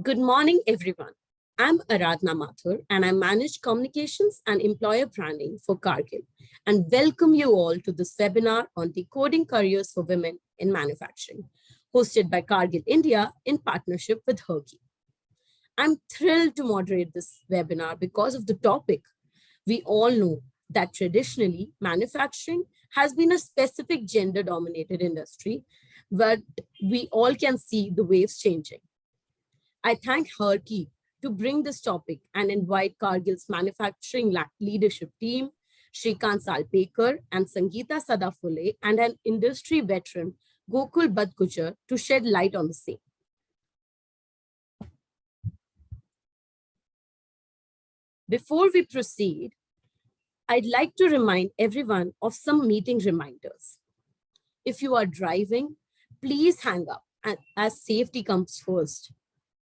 Good morning, everyone. I'm Aradhna Mathur, and I manage communications and employer branding for Cargill, and welcome you all to this webinar on decoding careers for women in manufacturing, hosted by Cargill India in partnership with Herky. I'm thrilled to moderate this webinar because of the topic. We all know that traditionally manufacturing has been a specific gender-dominated industry, but we all can see the waves changing. I thank Herky to bring this topic and invite Cargill's manufacturing leadership team, Shrikant Salpekar and Sangeeta Sadafule, and an industry veteran, Gokul Badkuchar, to shed light on the same. Before we proceed, I'd like to remind everyone of some meeting reminders. If you are driving, please hang up as safety comes first.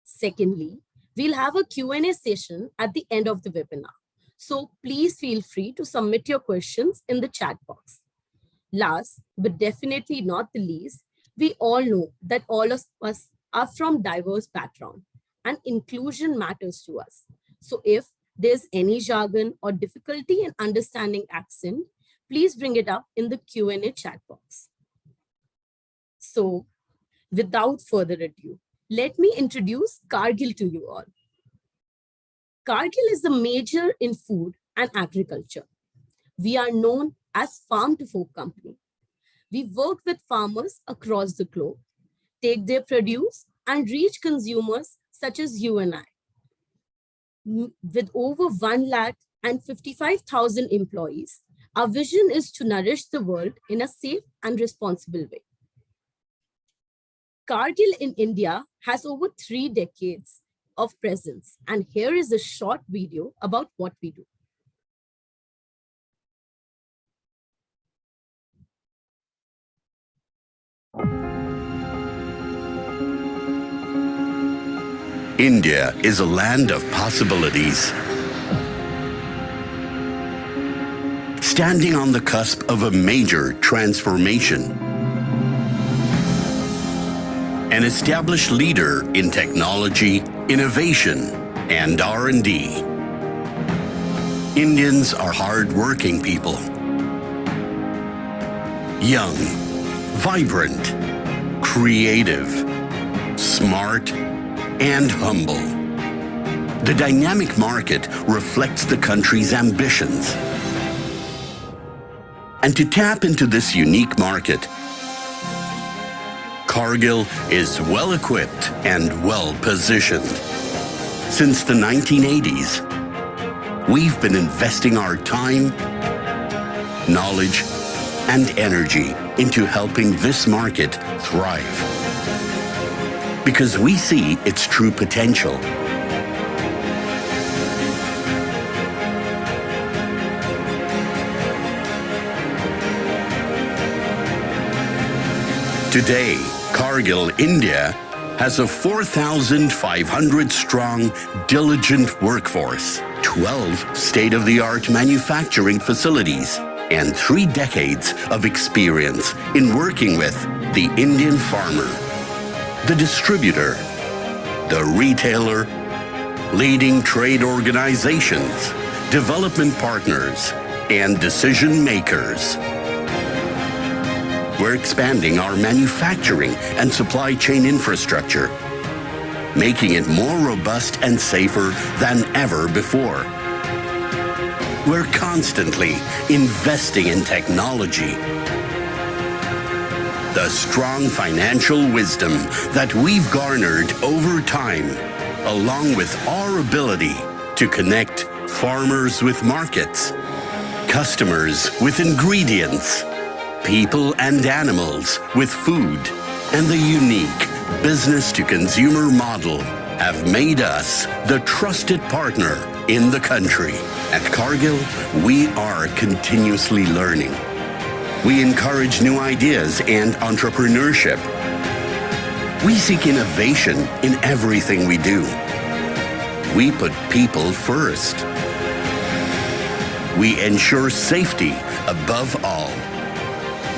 Secondly, we'll have a Q&A session at the end of the webinar. So please feel free to submit your questions in the chat box. Last, but definitely not the least, we all know that all of us are from diverse backgrounds and inclusion matters to us. So if there's any jargon or difficulty in understanding accent, please bring it up in the Q&A chat box. So without further ado, let me introduce Cargill to you all. Cargill is a major in food and agriculture. We are known as Farm to Fork Company. We work with farmers across the globe, take their produce and reach consumers such as you and I. With over 1,55,000 employees, our vision is to nourish the world in a safe and responsible way. Cargill in India has over 3 decades of presence, and here is a short video about what we do. India is a land of possibilities. Standing on the cusp of a major transformation. An established leader in technology, innovation, and R&D. Indians are hard-working people. Young, vibrant, creative, smart, and humble. The dynamic market reflects the country's ambitions. And to tap into this unique market, Cargill is well-equipped and well-positioned. Since the 1980s, we've been investing our time, knowledge, and energy into helping this market thrive. Because we see its true potential. Today, Cargill, India, has a 4,500-strong, diligent workforce, 12 state-of-the-art manufacturing facilities, and 3 decades of experience in working with the Indian farmer, the distributor, the retailer, leading trade organizations, development partners, and decision makers. We're expanding our manufacturing and supply chain infrastructure, making it more robust and safer than ever before. We're constantly investing in technology. The strong financial wisdom that we've garnered over time, along with our ability to connect farmers with markets, customers with ingredients, people and animals with food, and the unique business-to-consumer model have made us the trusted partner in the country. At Cargill, we are continuously learning. We encourage new ideas and entrepreneurship. We seek innovation in everything we do. We put people first. We ensure safety above all.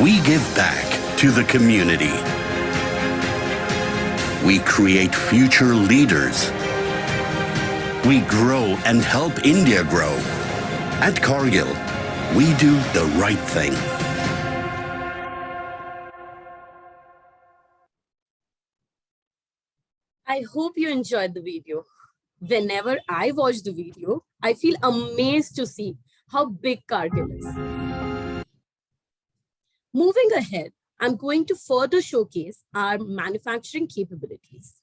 We give back to the community. We create future leaders. We grow and help India grow. At Cargill, we do the right thing. I hope you enjoyed the video. Whenever I watch the video, I feel amazed to see how big Cargill is. Moving ahead, I'm going to further showcase our manufacturing capabilities.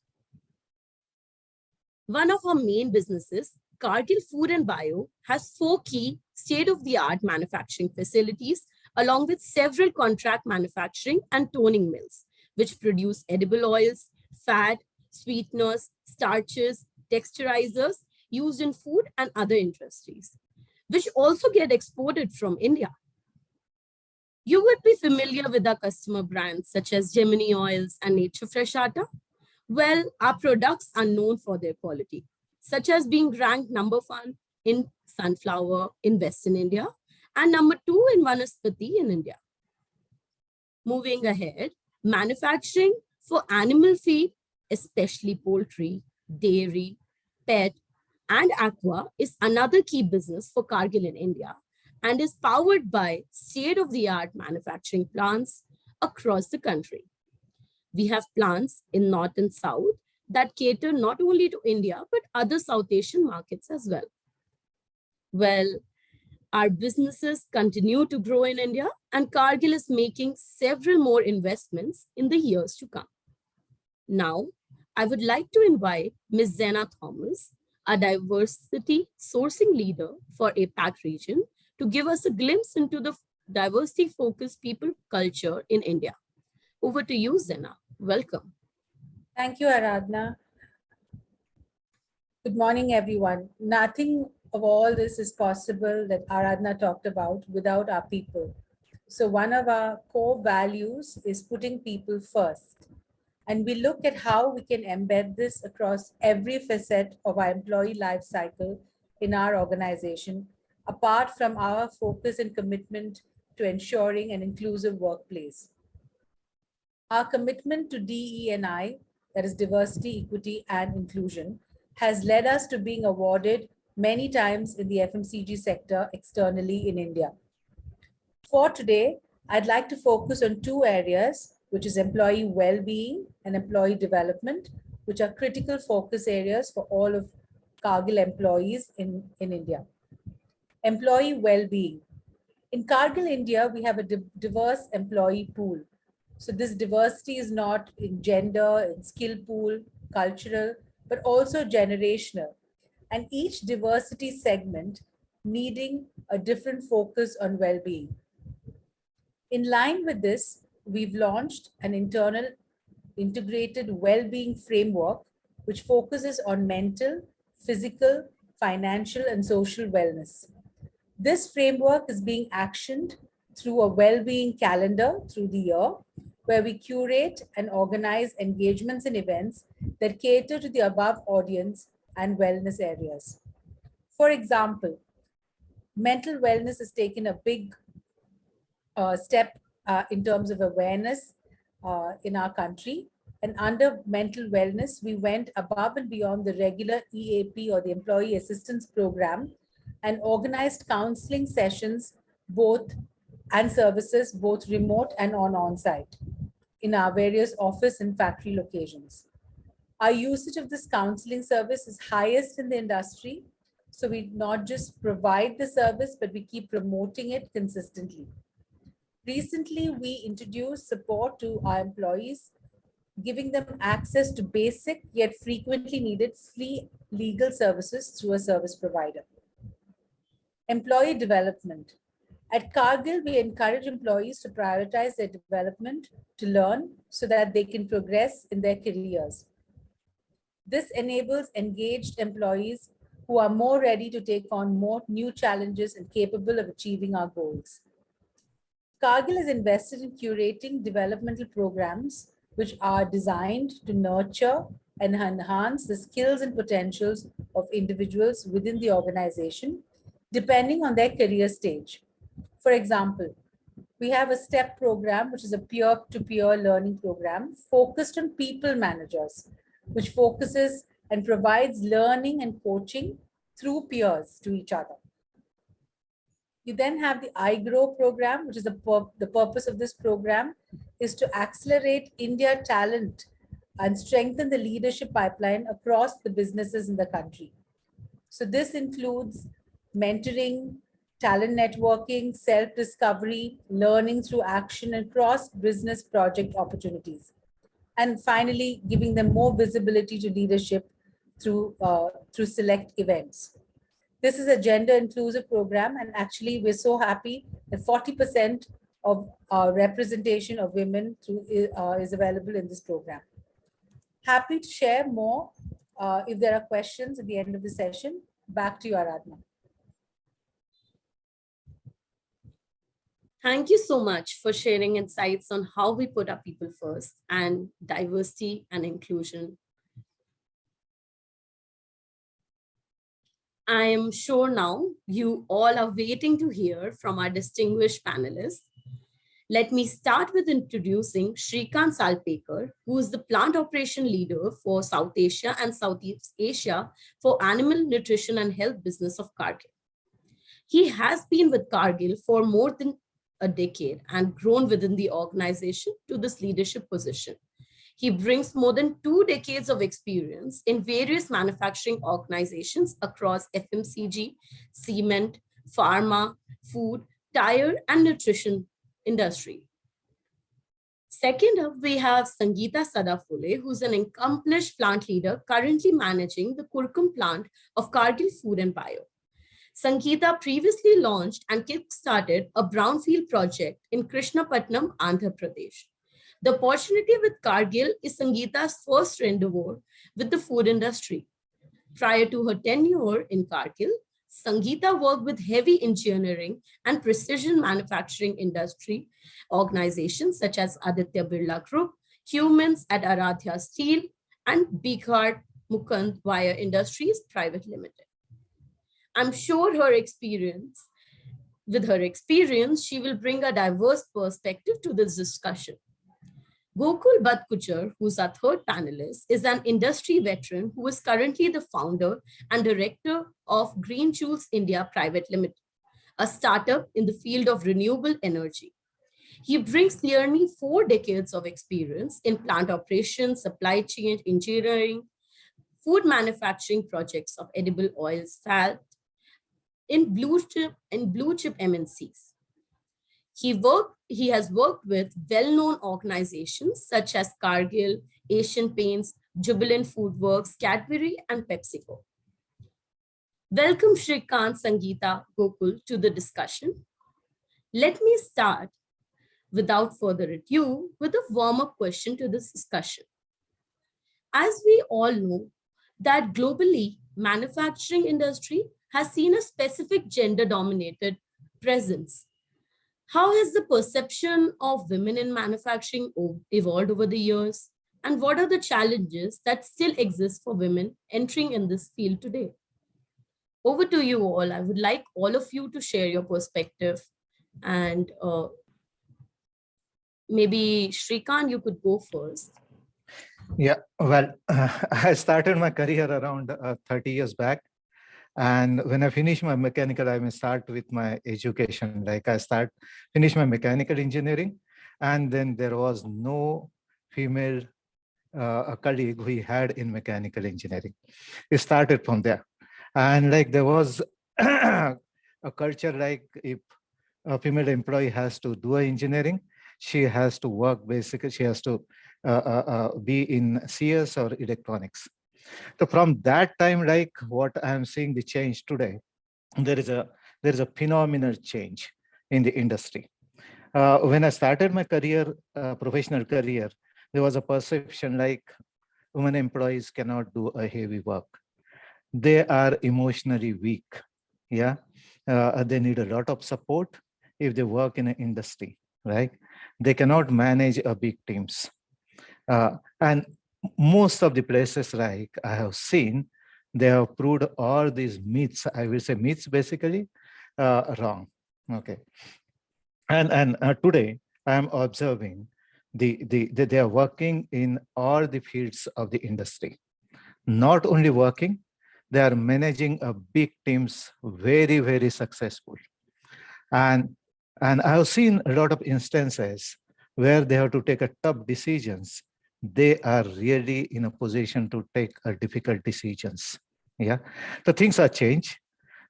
One of our main businesses, Cargill Food and Bio, has 4 key state-of-the-art manufacturing facilities, along with several contract manufacturing and toning mills, which produce edible oils, fat, sweeteners, starches, texturizers used in food and other industries, which also get exported from India. You would be familiar with our customer brands such as Gemini Oils and Nature Fresh Atta. Well, our products are known for their quality, such as being ranked number 1 in sunflower in Western India and number 2 in Vanaspati in India. Moving ahead, manufacturing for animal feed, especially poultry, dairy, pet, and aqua is another key business for Cargill in India and is powered by state-of-the-art manufacturing plants across the country. We have plants in North and South that cater not only to India, but other South Asian markets as well. Well, our businesses continue to grow in India, and Cargill is making several more investments in the years to come. Now, I would like to invite Ms. Zena Thomas, a diversity sourcing leader for APAC region, to give us a glimpse into the diversity-focused people culture in India. Over to you, Zena. Welcome. Thank you, Aradhana. Good morning, everyone. Nothing of all this is possible that Aradhana talked about without our people. So one of our core values is putting people first. And we look at how we can embed this across every facet of our employee life cycle in our organization, apart from our focus and commitment to ensuring an inclusive workplace. Our commitment to DE&I, that is diversity, equity, and inclusion, has led us to being awarded many times in the FMCG sector externally in India. For today, I'd like to focus on 2 areas, which is employee well-being and employee development, which are critical focus areas for all of Cargill employees in India. Employee well-being. In Cargill, India, we have a diverse employee pool. So this diversity is not in gender, in skill pool, cultural, but also generational. And each diversity segment needing a different focus on well-being. In line with this, we've launched an internal integrated well-being framework, which focuses on mental, physical, financial, and social wellness. This framework is being actioned through a well-being calendar through the year, where we curate and organize engagements and events that cater to the above audience and wellness areas. For example, mental wellness has taken a big step in terms of awareness in our country. And under mental wellness, we went above and beyond the regular EAP or the Employee Assistance Program and organized counseling sessions and services, both remote and on-site in our various office and factory locations. Our usage of this counseling service is highest in the industry. So we not just provide the service, but we keep promoting it consistently. Recently, we introduced support to our employees, giving them access to basic yet frequently needed free legal services through a service provider. Employee development. At Cargill, we encourage employees to prioritize their development to learn so that they can progress in their careers. This enables engaged employees who are more ready to take on more new challenges and capable of achieving our goals. Cargill is invested in curating developmental programs which are designed to nurture and enhance the skills and potentials of individuals within the organization, depending on their career stage. For example, We have a STEP program, which is a peer-to-peer learning program focused on people managers, which focuses and provides learning and coaching through peers to each other. You then have the iGrow program, which is the purpose of this program is to accelerate India talent and strengthen the leadership pipeline across the businesses in the country. So this includes mentoring, talent networking, self-discovery, learning through action and cross-business project opportunities. And finally, giving them more visibility to leadership through select events. This is a gender inclusive program, and actually we're so happy that 40% of representation of women is available in this program. Happy to share more if there are questions at the end of the session. Back to you, Aradhana. Thank you so much for sharing insights on how we put our people first and diversity and inclusion. I am sure now you all are waiting to hear from our distinguished panelists. Let me start with introducing Shrikant Salpekar, who is the plant operation leader for South Asia and Southeast Asia for animal nutrition and health business of Cargill. He has been with Cargill for more than a decade and grown within the organization to this leadership position. He brings more than 2 decades of experience in various manufacturing organizations across FMCG, cement, pharma, food, tire, and nutrition industry. Second up, we have Sangeeta Sadafule, who's an accomplished plant leader currently managing the Kurkum plant of Cargill Food and Bio. Sangeeta previously launched and kick-started a brownfield project in Krishnapatnam, Andhra Pradesh. The opportunity with Cargill is Sangeeta's first endeavor with the food industry. Prior to her tenure in Cargill, Sangeeta worked with heavy engineering and precision manufacturing industry organizations such as Aditya Birla Group, Humans at Aradhya Steel, and Bihar Mukund Wire Industries Private Limited. I'm sure with her experience, she will bring a diverse perspective to this discussion. Gokul Badkuchar, who's our third panelist, is an industry veteran who is currently the founder and director of Green Jewels India Private Limited, a startup in the field of renewable energy. He brings nearly 4 decades of experience in plant operations, supply chain, engineering, food manufacturing projects of edible oils, fat, in blue chip MNCs. He has worked with well-known organizations such as Cargill, Asian Paints, Jubilant Foodworks, Cadbury, and PepsiCo. Welcome Shrikant, Sangeeta, Gokul to the discussion. Let me start without further ado with a warm-up question to this discussion. As we all know that globally, manufacturing industry has seen a specific gender-dominated presence. How has the perception of women in manufacturing evolved over the years? And what are the challenges that still exist for women entering in this field today? Over to you all. I would like all of you to share your perspective. And maybe Shrikant, you could go first. Yeah, well, I started my career around 30 years back. And when I finish my mechanical, I may start with my education. Like finish my mechanical engineering, and then there was no female colleague we had in mechanical engineering. It started from there. And like there was a culture like if a female employee has to do engineering, she has to work basically, she has to be in CS or electronics. So from that time, like what I'm seeing the change today, there is a phenomenal change in the industry. When I started my career, professional career, there was a perception like women employees cannot do a heavy work. They are emotionally weak. Yeah, they need a lot of support if they work in an industry, right? They cannot manage a big teams. And most of the places like I have seen, they have proved all these myths, I will say myths basically, wrong. Okay. And today I am observing they are working in all the fields of the industry. Not only working, they are managing a big teams, very, very successful. And and I have seen a lot of instances where they have to take a tough decisions. They are really in a position to take a difficult decisions. Yeah. The things are changed.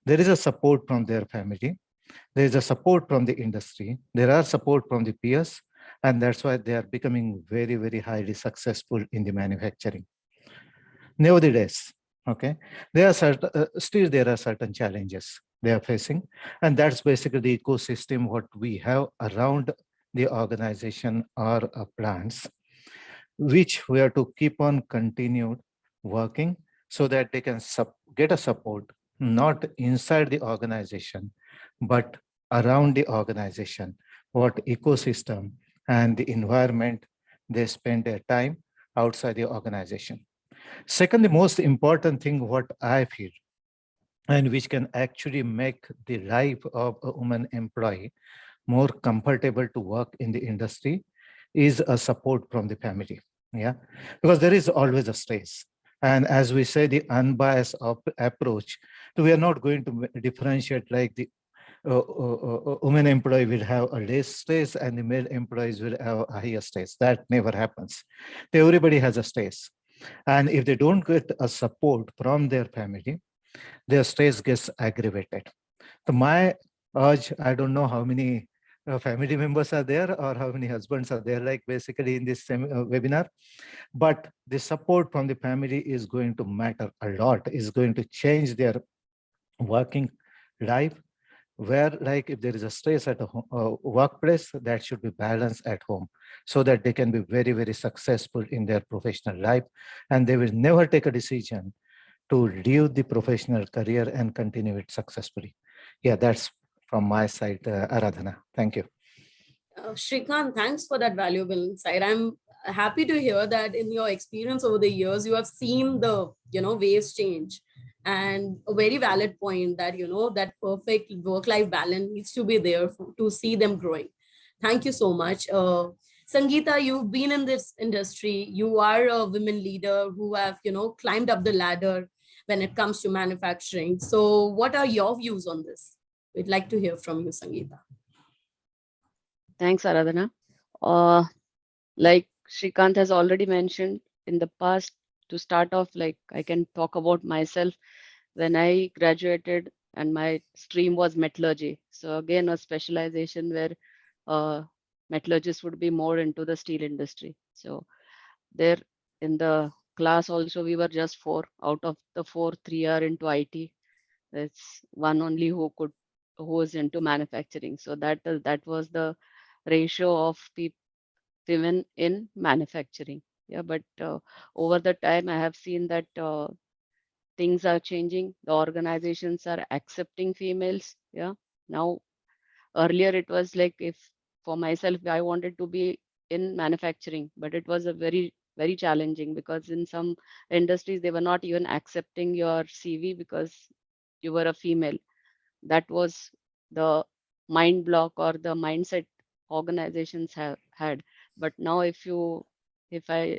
There is a support from their family. There is a support from the industry. There are support from the peers. And that's why they are becoming very, very highly successful in the manufacturing. Nevertheless, okay, there are still there are certain challenges they are facing, and that's basically the ecosystem what we have around the organization or plants, which we have to keep on continued working so that they can get a support not inside the organization but around the organization, what ecosystem and the environment they spend their time outside the organization. Second, the most important thing what I feel, and which can actually make the life of a woman employee more comfortable to work in the industry, is a support from the family. Yeah, because there is always a stress. And as we say, the unbiased approach, so we are not going to differentiate like the women employee will have a less stress and the male employees will have a higher stress. That never happens. Everybody has a stress. And if they don't get a support from their family, their stress gets aggravated. So my urge, I don't know how many family members are there or how many husbands are there, like basically in this webinar, but the support from the family is going to matter a lot, is going to change their working life, where like if there is a stress at a workplace, that should be balanced at home so that they can be very, very successful in their professional life, and they will never take a decision to leave the professional career and continue it successfully. Yeah, that's from my side, Aradhana. Thank you. Shrikant, thanks for that valuable insight. I'm happy to hear that in your experience over the years, you have seen the, ways change. And a very valid point that, that perfect work-life balance needs to be there to see them growing. Thank you so much. Sangeeta, you've been in this industry. You are a women leader who have, climbed up the ladder when it comes to manufacturing. So what are your views on this? We'd like to hear from you, Sangeeta. Thanks, Aradhana. Uh, like Shrikant has already mentioned in the past, to start off, like I can talk about myself. When I graduated and my stream was metallurgy. So again, a specialization where metallurgists would be more into the steel industry. So there in the class also, we were just 4 out of the 4, 3 are into IT. It's one only who was into manufacturing. So that was the ratio of women in manufacturing. Yeah, but over the time, I have seen that things are changing. The organizations are accepting females. Yeah, now earlier it was like, if for myself I wanted to be in manufacturing, but it was a very challenging, because in some industries they were not even accepting your CV because you were a female. That was the mind block or the mindset organizations have had. But now if I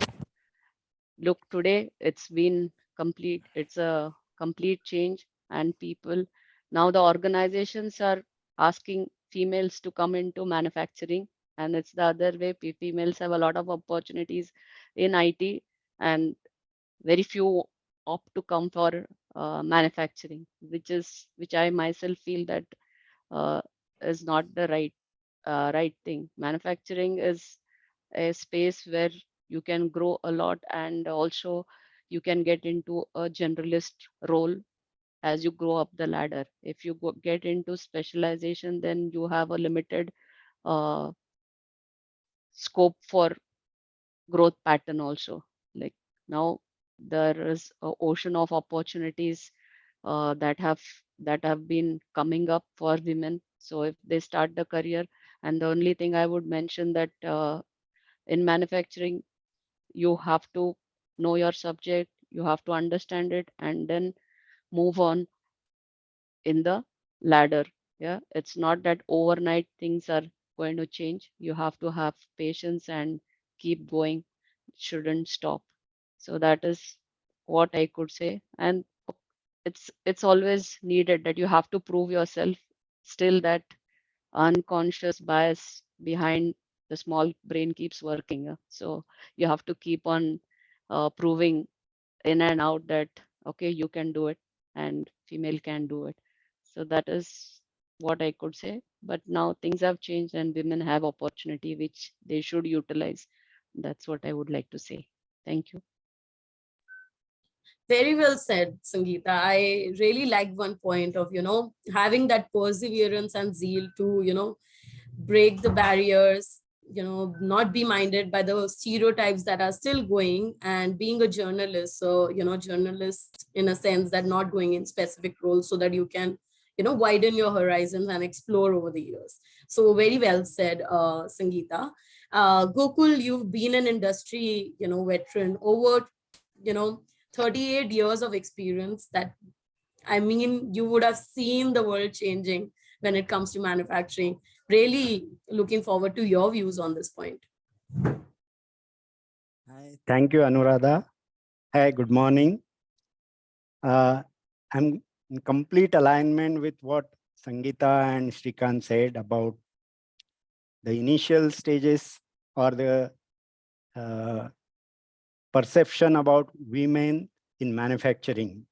look today, it's been complete, it's a complete change. And people now, the organizations are asking females to come into manufacturing, and it's the other way. Females have a lot of opportunities in IT, and very few opt to come for manufacturing, which I myself feel that uh, is not the right thing. Manufacturing is a space where you can grow a lot, and also you can get into a generalist role as you grow up the ladder. If you get into specialization, then you have a limited uh, scope for growth pattern also. Like now, there is an ocean of opportunities that have been coming up for women. So if they start the career, and the only thing I would mention that in manufacturing, you have to know your subject, you have to understand it, and then move on in the ladder. Yeah, it's not that overnight things are going to change. You have to have patience and keep going. Shouldn't stop. So that is what I could say. And it's always needed that you have to prove yourself. Still, that unconscious bias behind the small brain keeps working. So you have to keep on proving in and out that okay, you can do it and female can do it. So that is what I could say. But now things have changed and women have opportunity which they should utilize. That's what I would like to say. Thank you. Very well said, Sangeeta. I really like one point of, having that perseverance and zeal to, break the barriers, not be minded by the stereotypes that are still going, and being a journalist. So, journalist in a sense that not going in specific roles so that you can, widen your horizons and explore over the years. So very well said, Sangeeta. Gokul, you've been an industry, veteran over, you know, 38 years of experience. That, I mean, you would have seen the world changing when it comes to manufacturing. Really looking forward to your views on this point. Hi, thank you, Anuradha. Hi, good morning. I'm in complete alignment with what Sangeeta and Srikant said about the initial stages or the perception about women in manufacturing.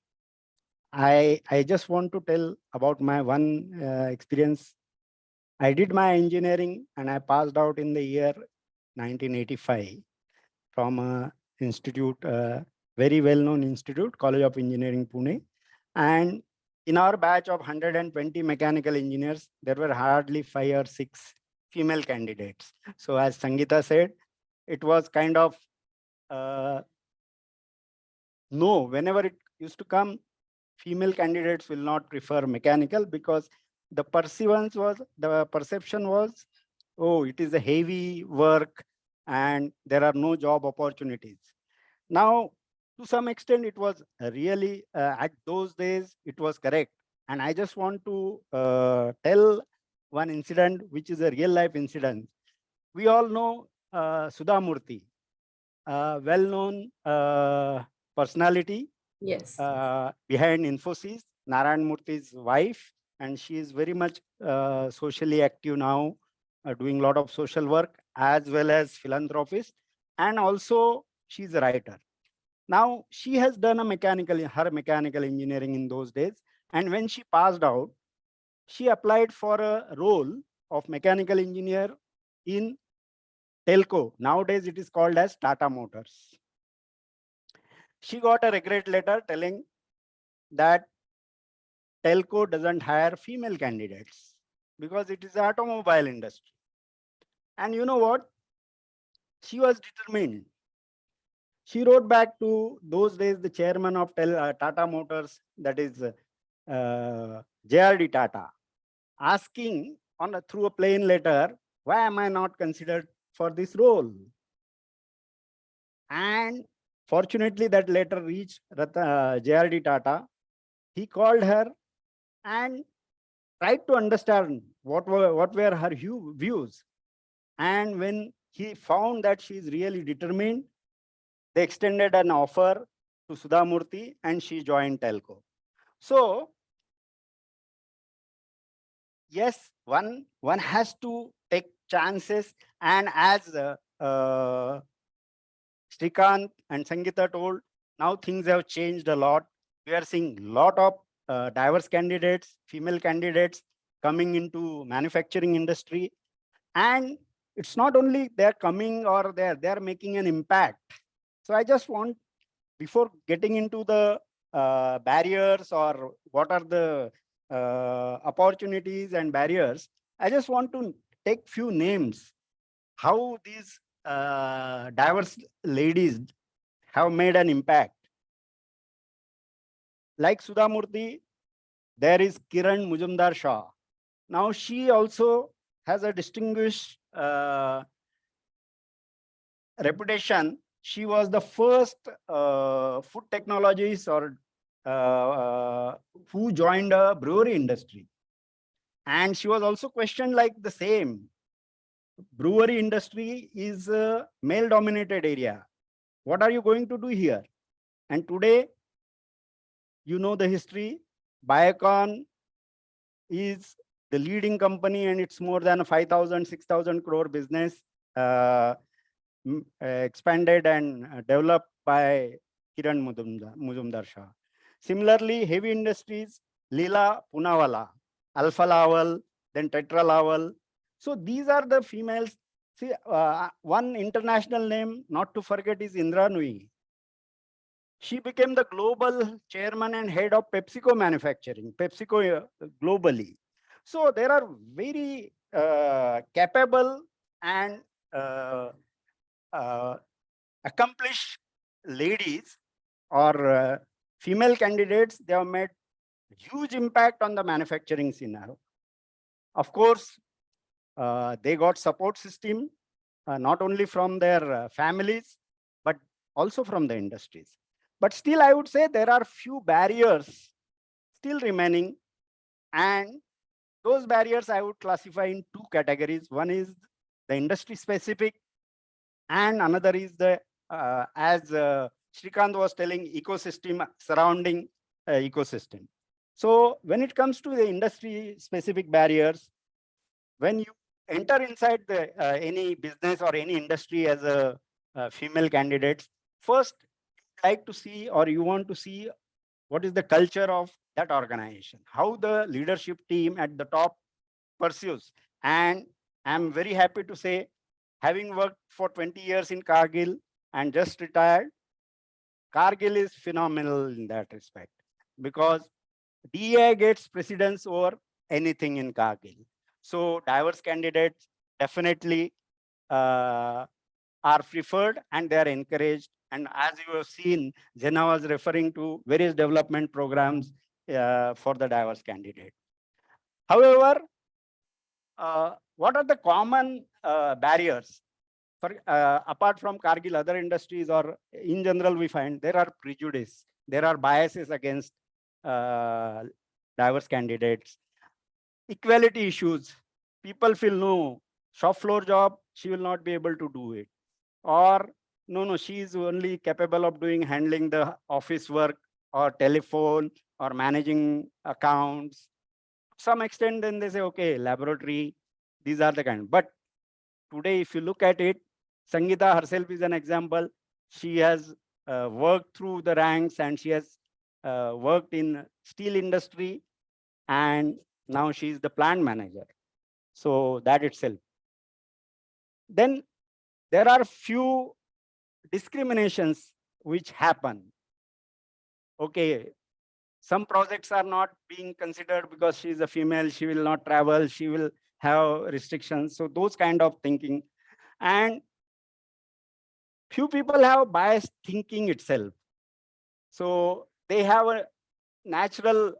I just want to tell about my one experience. I did my engineering and I passed out in the year 1985 from a institute, very well-known institute, College of Engineering, Pune. And in our batch of 120 mechanical engineers, there were hardly 5 or 6 female candidates. So as Sangeeta said, it was kind of no, whenever it used to come, female candidates will not prefer mechanical because the perception was, oh, it is a heavy work and there are no job opportunities. Now, to some extent, it was really, at those days, it was correct. And I just want to tell one incident, which is a real life incident. We all know Sudha Murthy, well-known personality Yes. behind Infosys, Narayan Murthy's wife, and she is very much socially active now, doing a lot of social work as well as philanthropist, and also she's a writer. Now she has done her mechanical engineering in those days, and when she passed out, she applied for a role of mechanical engineer in Telco. Nowadays it is called as Tata Motors. She got a regret letter telling that Telco doesn't hire female candidates because it is the automobile industry. And you know what? She was determined. She wrote back to those days the chairman of Tata Motors, that is JRD Tata, asking through a plain letter, why am I not considered for this role? And fortunately, that letter reached JRD Tata. He called her and tried to understand what were her views. And when he found that she is really determined, they extended an offer to Sudha Murthy and she joined Telco. So, yes, one has to take chances. And as Srikant and Sangeeta told, now things have changed a lot. We are seeing a lot of diverse candidates, female candidates coming into manufacturing industry. And it's not only they're coming or they're making an impact. So I just want, before getting into the barriers or what are the opportunities and barriers, I just want to take few names, how these diverse ladies have made an impact. Like Sudha Murthy, there is Kiran Mujumdar Shah. Now she also has a distinguished reputation. She was the first food technologist or who joined a brewery industry. And she was also questioned like the same. brewery industry is a male-dominated area. What are you going to do here? And today, you know the history. Biocon is the leading company, and it's more than a 5,000, 6,000 crore business, expanded and developed by Kiran Muzumdar Shah. Similarly, heavy industries, Leela Poonawalla, Alpha Lawal, then Tetra Lawal. So these are the females. See, one international name not to forget is Indra Nui. She became the global chairman and head of PepsiCo manufacturing, PepsiCo globally. So there are very capable and accomplished ladies or female candidates. They have made huge impact on the manufacturing scenario. Of course, they got support system, not only from their families, but also from the industries. But still, I would say there are few barriers still remaining. And those barriers I would classify in two categories. One is the industry specific, and another is the, as Shrikant was telling, ecosystem surrounding ecosystem. So when it comes to the industry specific barriers, when you enter inside the any business or any industry as a female candidate, first like to see, or you want to see, what is the culture of that organization, how the leadership team at the top pursues. And I'm very happy to say, having worked for 20 years in Kargil and just retired, Kargil is phenomenal in that respect, because DEI gets precedence over anything in Kargil. So diverse candidates definitely are preferred and they are encouraged. And as you have seen, Jena was referring to various development programs for the diverse candidate. However, what are the common barriers? For, apart from Kargil, other industries, or in general, we find there are prejudice, there are biases against diverse candidates, equality issues. People feel, no, shop floor job, she will not be able to do it. Or no, she is only capable of doing handling the office work or telephone or managing accounts. To some extent, then they say, okay, laboratory, these are the kind. But today, if you look at it, Sangeeta herself is an example. She has worked through the ranks, and she has worked in steel industry, and now she is the plant manager. So that itself. Then there are few discriminations which happen. Okay, some projects are not being considered because she is a female, she will not travel, she will have restrictions. So those kind of thinking. And few people have biased thinking itself. So they have a natural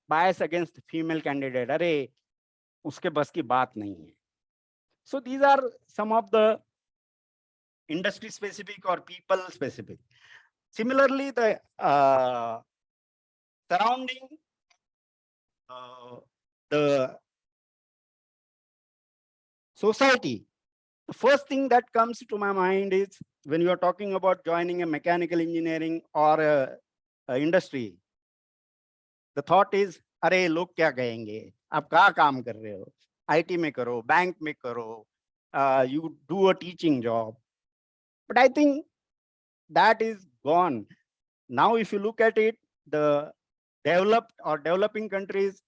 bias against female candidate. Arey, uske bas ki baat nahi hai. So these are some of the industry specific or people specific. Similarly, the surrounding the society, the first thing that comes to my mind is when you are talking about joining a mechanical engineering or a industry, the thought is, अरे लोग क्या कहेंगे, आप कहाँ काम कर रहे हो, IT में करो, बैंक में करो, you do a teaching job. But I think that is gone. Now, if you look at it, the developed or developing countries,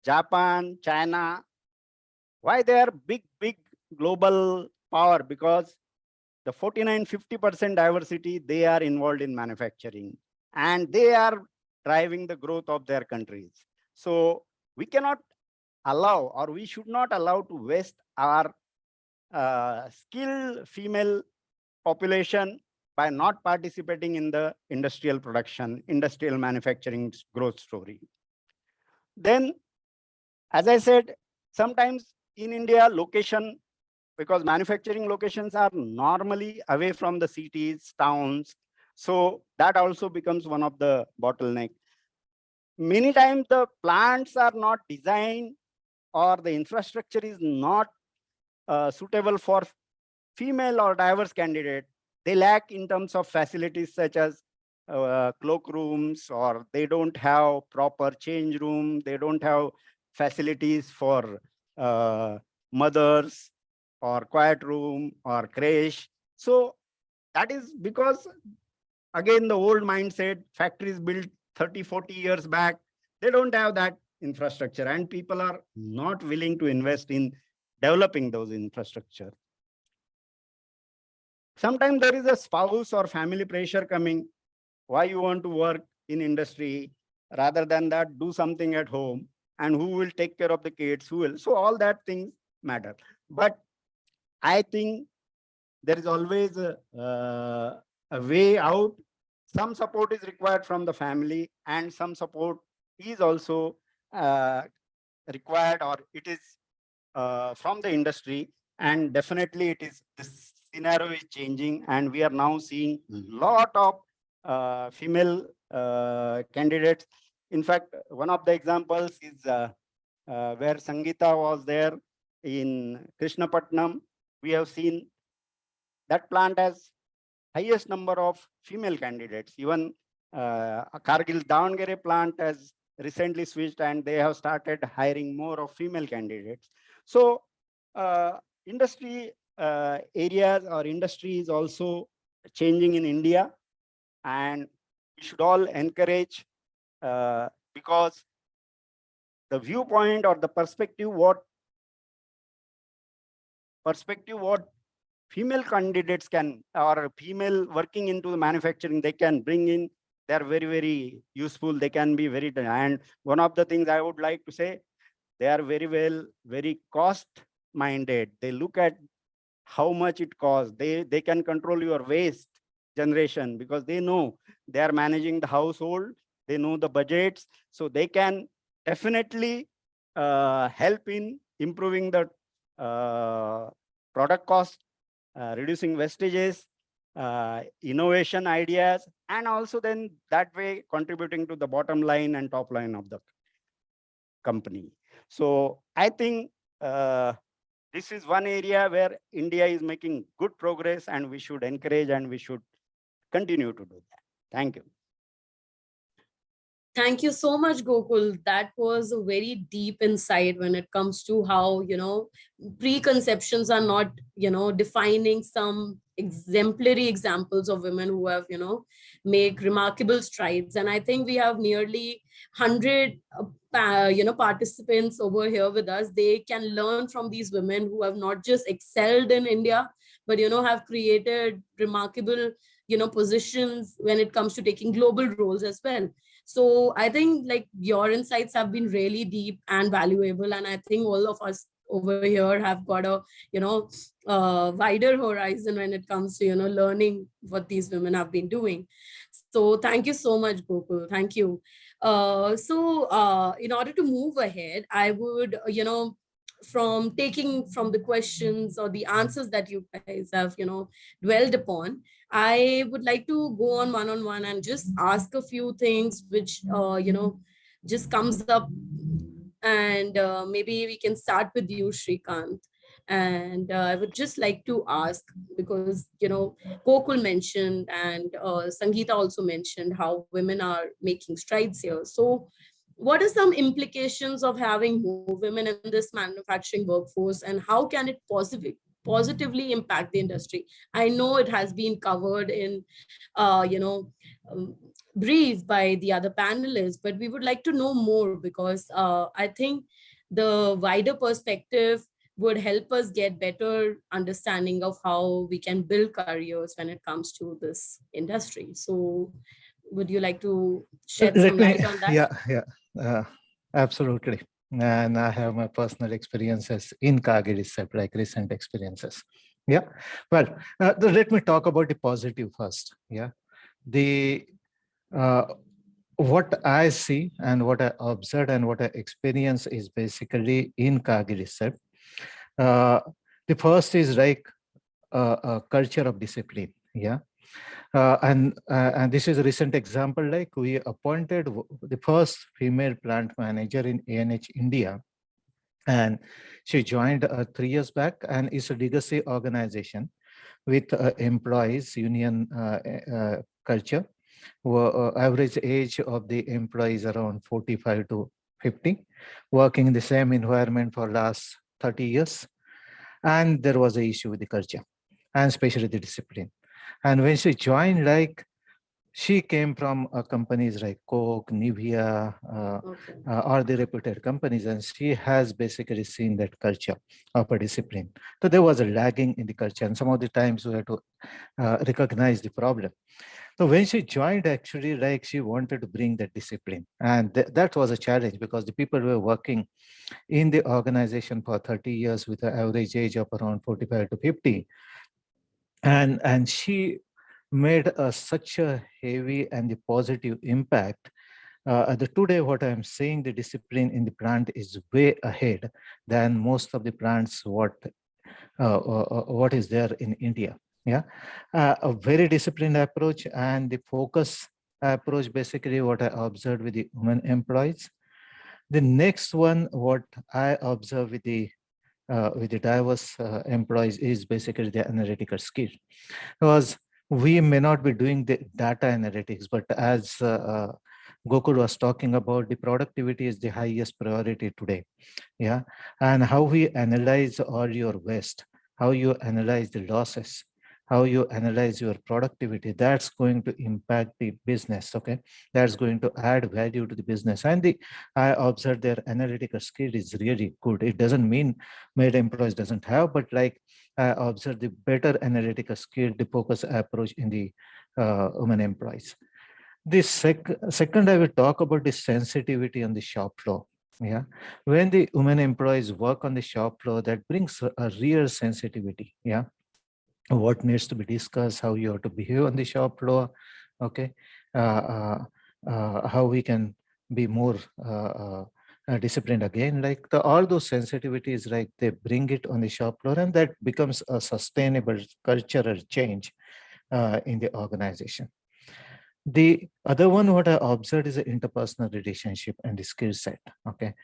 Japan, China, why they are big global power? Because the 49–50% diversity, they are involved in manufacturing, and they are driving the growth of their countries. So we cannot allow, or we should not allow, to waste our skilled female population by not participating in the industrial production, industrial manufacturing growth story. Then, as I said, sometimes in India, location, because manufacturing locations are normally away from the cities, towns. So that also becomes one of the bottleneck. Many times the plants are not designed, or the infrastructure is not suitable for female or diverse candidate. They lack in terms of facilities such as cloakrooms, or they don't have proper change room. They don't have facilities for mothers or quiet room or creche. So that is because, again, the old mindset, factories built 30, 40 years back, they don't have that infrastructure, and people are not willing to invest in developing those infrastructure. Sometimes there is a spouse or family pressure coming. Why you want to work in industry? Rather than that, do something at home. And who will take care of the kids? Who will? So all that things matter. But I think there is always a way out. Some support is required from the family, and some support is also required, or it is from the industry. And definitely it is, this scenario is changing, and we are now seeing lot of female candidates. In fact, one of the examples is where Sangeeta was there in Krishnapatnam. We have seen that plant has highest number of female candidates. Even Kargil Davangere plant has recently switched, and they have started hiring more of female candidates. So industry areas or industry is also changing in India, and we should all encourage, because the viewpoint or the perspective what female candidates can, or female working into the manufacturing, they can bring in, they're very, very useful. They can be very, and one of the things I would like to say, they are very cost minded. They look at how much it costs. They can control your waste generation, because they know they are managing the household. They know the budgets, so they can definitely help in improving the product cost, reducing wastages, innovation ideas, and also then that way contributing to the bottom line and top line of the company. So I think this is one area where India is making good progress, and we should encourage and we should continue to do that. Thank you. Thank you so much, Gokul. That was a very deep insight when it comes to how, preconceptions are not, defining some exemplary examples of women who have, make remarkable strides. And I think we have nearly 100, participants over here with us. They can learn from these women who have not just excelled in India, but, have created remarkable, positions when it comes to taking global roles as well. So I think like your insights have been really deep and valuable. And I think all of us over here have got a, wider horizon when it comes to, learning what these women have been doing. So thank you so much, Gokul. Thank you. In order to move ahead, I would, from taking from the questions or the answers that you guys have, dwelled upon, I would like to go on one-on-one and just ask a few things which, just comes up. And maybe we can start with you, Shrikant. And I would just like to ask, because, Gokul mentioned and Sangeeta also mentioned how women are making strides here. So what are some implications of having more women in this manufacturing workforce, and how can it positively impact the industry? I know it has been covered in, brief by the other panelists, but we would like to know more, because I think the wider perspective would help us get better understanding of how we can build careers when it comes to this industry. So would you like to shed some light on that? Yeah, absolutely. And I have my personal experiences in Kargil itself, like recent experiences. Yeah, well, let me talk about the positive first. Yeah, what I see and what I observed and what I experience is basically in Kargil itself. The first is like a culture of discipline. Yeah. And this is a recent example, like we appointed the first female plant manager in ANH India. And she joined 3 years back, and it's a legacy organization with employees union culture. Average age of the employees around 45 to 50, working in the same environment for last 30 years. And there was an issue with the culture and especially the discipline. And when she joined, like, she came from companies like Coke, Nivea, Okay. or the reputed companies, and she has basically seen that culture of a discipline. So there was a lagging in the culture, and some of the times we had to recognize the problem. So when she joined, actually, like, she wanted to bring that discipline, and that was a challenge because the people were working in the organization for 30 years with an average age of around 45 to 50, and she made such a heavy and the positive impact. The today, what I'm saying, the discipline in the plant is way ahead than most of the plants what is there in India. Yeah, a very disciplined approach and the focus approach. Basically, what I observed with the women employees. The next one, what I observe with the diverse employees is basically the analytical skill, because we may not be doing the data analytics, but as Gokul was talking about, the productivity is the highest priority today. Yeah, and how we analyze all your waste, how you analyze the losses, how you analyze your productivity, that's going to impact the business. Okay, that's going to add value to the business. And the I observed their analytical skill is really good. It doesn't mean male employees doesn't have, but like, I observed the better analytical skill, the focus approach in the women employees. The second, I will talk about the sensitivity on the shop floor. Yeah, when the women employees work on the shop floor, that brings a real sensitivity. Yeah, what needs to be discussed, how you have to behave on the shop floor. Okay, how we can be more disciplined again. Like all those sensitivities, like they bring it on the shop floor, and that becomes a sustainable cultural change in the organization. The other one, what I observed is the interpersonal relationship and the skill set. Okay.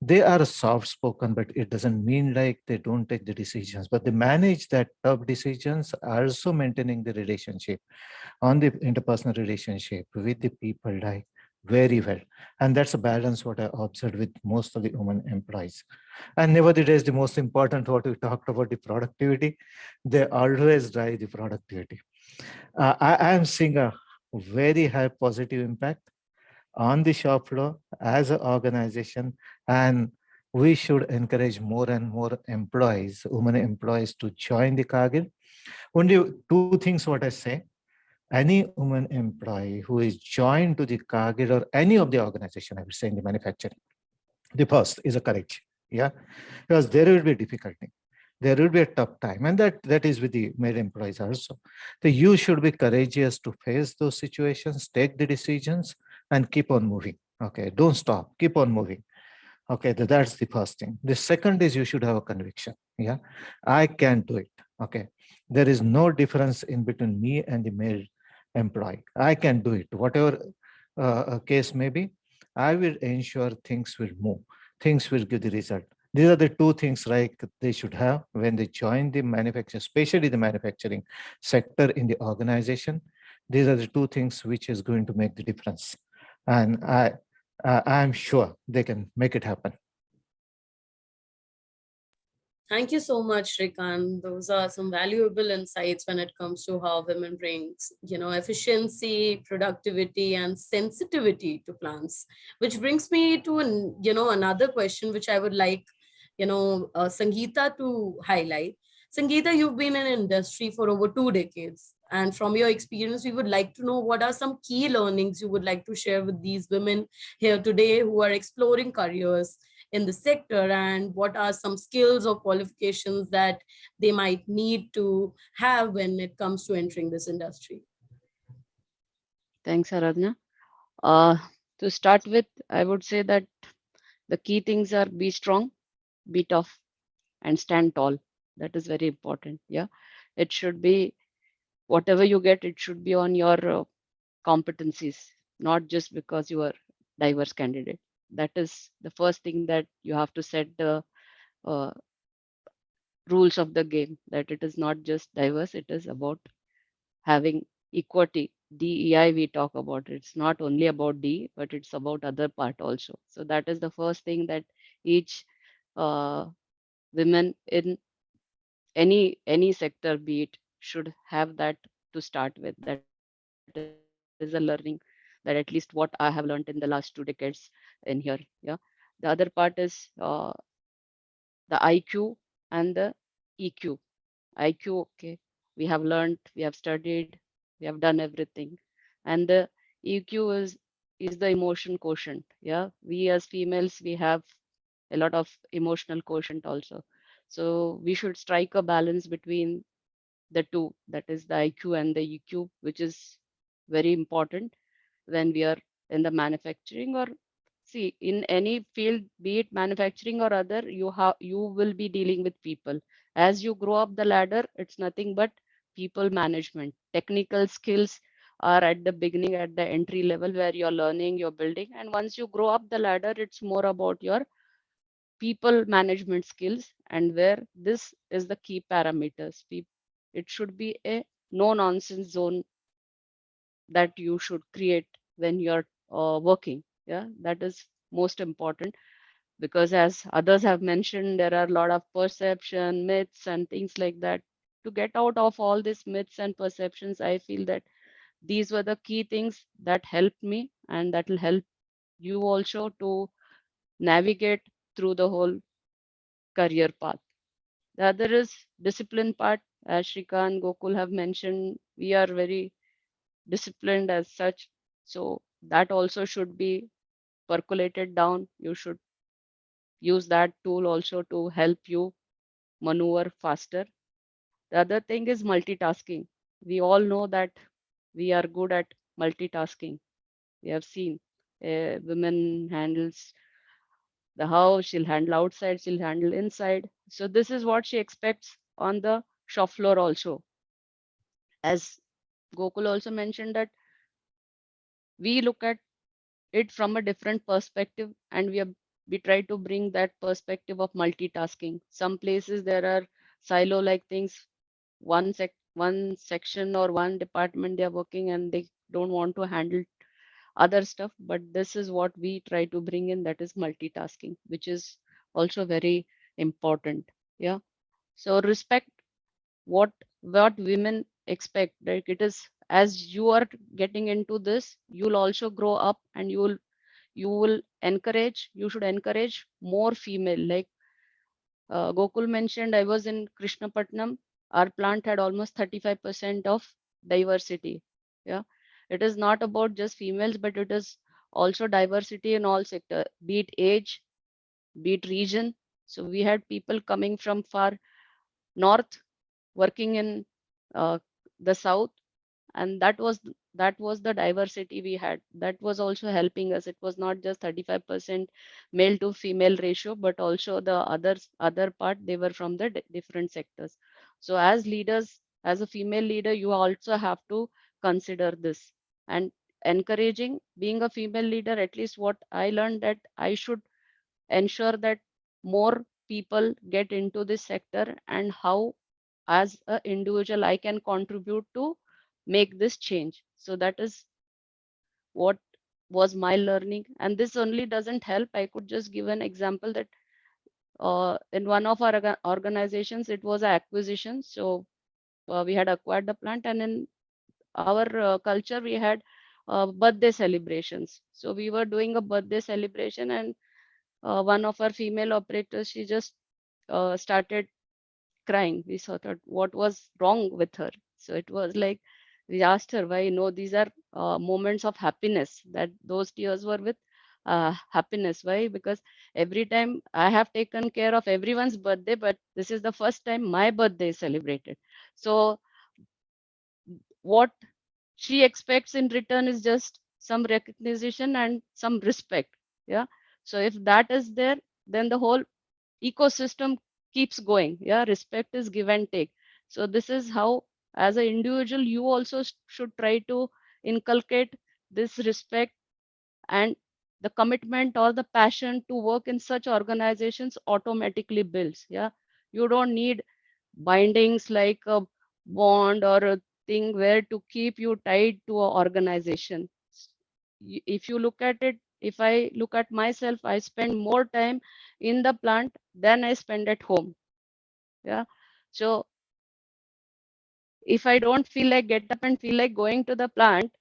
They are soft spoken, but it doesn't mean like they don't take the decisions, but they manage that tough decisions, also maintaining the relationship on the interpersonal relationship with the people, like, very well. And that's a balance what I observed with most of the women employees. And nevertheless, the most important, what we talked about, the productivity, they always drive the productivity. I am seeing a very high positive impact on the shop floor as an organization, and we should encourage more and more employees, women employees, to join the Cargill. Only two things what I say: any woman employee who is joined to the Cargill or any of the organization, I will say in the manufacturing, the first is a courage. Yeah, because there will be difficulty, there will be a tough time, and that is with the male employees also. So you should be courageous to face those situations, take the decisions, and keep on moving. Okay, don't stop, keep on moving. Okay, that's the first thing. The second is you should have a conviction. Yeah, I can do it. Okay, there is no difference in between me and the male employee. I can do it. Whatever case may be, I will ensure things will move. Things will give the result. These are the two things like they should have when they join the manufacturing, especially the manufacturing sector in the organization. These are the two things which is going to make the difference. And I'm sure they can make it happen. Thank you so much, Shrikant. Those are some valuable insights when it comes to how women brings, efficiency, productivity, and sensitivity to plants. Which brings me to, another question which I would like, Sangeeta to highlight. Sangeeta, you've been in industry for over 2 decades. And from your experience, we would like to know what are some key learnings you would like to share with these women here today who are exploring careers in the sector, and what are some skills or qualifications that they might need to have when it comes to entering this industry. Thanks, Aradhana. Uh, to start with, I would say that the key things are be strong, be tough, and stand tall. That is very important. Yeah, it should be whatever you get, it should be on your competencies, not just because you are diverse candidate. That is the first thing that you have to set the uh, rules of the game, that it is not just diverse, it is about having equity. DEI we talk about. It's not only about D, but it's about other part also. So that is the first thing that each uh, women in any sector, be it, should have that to start with. That is a learning that at least what I have learned in the last 2 decades in here. Yeah. The other part is the IQ and the EQ. IQ, okay, we have learned, we have studied, we have done everything. And the EQ is the emotion quotient. Yeah, we as females, we have a lot of emotional quotient also. So we should strike a balance between the two, that is the IQ and the EQ, which is very important when we are in the manufacturing, or see, in any field, be it manufacturing or other, you will be dealing with people. As you grow up the ladder, it's nothing but people management. Technical skills are at the beginning, at the entry level, where you're learning, you're building, and once you grow up the ladder, it's more about your people management skills, and where this is the key parameters. It should be a no nonsense zone that you should create when you're working. Yeah, that is most important, because as others have mentioned, there are a lot of perception, myths, and things like that. To get out of all these myths and perceptions, I feel that these were the key things that helped me, and that will help you also to navigate through the whole career path. The other is discipline part. As Shrikant, Gokul have mentioned, we are very disciplined as such. So that also should be percolated down. You should use that tool also to help you maneuver faster. The other thing is multitasking. We all know that we are good at multitasking. We have seen a women handles the house, she'll handle outside, she'll handle inside. So this is what she expects on the shop floor also. As Gokul also mentioned, that we look at it from a different perspective, and we try to bring that perspective of multitasking. Some places there are silo like things, one section or one department they are working, and they don't want to handle other stuff, but this is what we try to bring in, that is multitasking, which is also very important. Yeah, so respect what women expect. Like, it is, as you are getting into this, you'll also grow up, and you should encourage more female. Like Gokul mentioned, I was in Krishnapatnam. Our plant had almost 35% of diversity. Yeah, it is not about just females, but it is also diversity in all sector, be it age, be it region. So we had people coming from far north, working in uh, the south, and that was the diversity we had. That was also helping us. It was not just 35% male to female ratio, but also the other part, they were from the different sectors. So as leaders, as a female leader, you also have to consider this, and encouraging being a female leader. At least what I learned, that I should ensure that more people get into this sector, and how as an individual I can contribute to make this change. So that is what was my learning. And this only doesn't help. I could just give an example that in one of our organizations, it was an acquisition. So we had acquired the plant, and in our culture, we had birthday celebrations. So we were doing a birthday celebration, and one of our female operators, she just started crying. We thought that what was wrong with her. So it was like, we asked her why. No, these are moments of happiness, that those tears were with happiness. Why? Because every time I have taken care of everyone's birthday, but this is the first time my birthday is celebrated. So what she expects in return is just some recognition and some respect. Yeah. So if that is there, then the whole ecosystem keeps going. Yeah, respect is give and take. So this is how, as an individual, you also should try to inculcate this respect, and the commitment or the passion to work in such organizations automatically builds. Yeah, you don't need bindings like a bond or a thing where to keep you tied to an organization. If you look at it, if I look at myself, I spend more time in the plant than I spend at home. Yeah, so if I don't feel like get up and feel like going to the plant,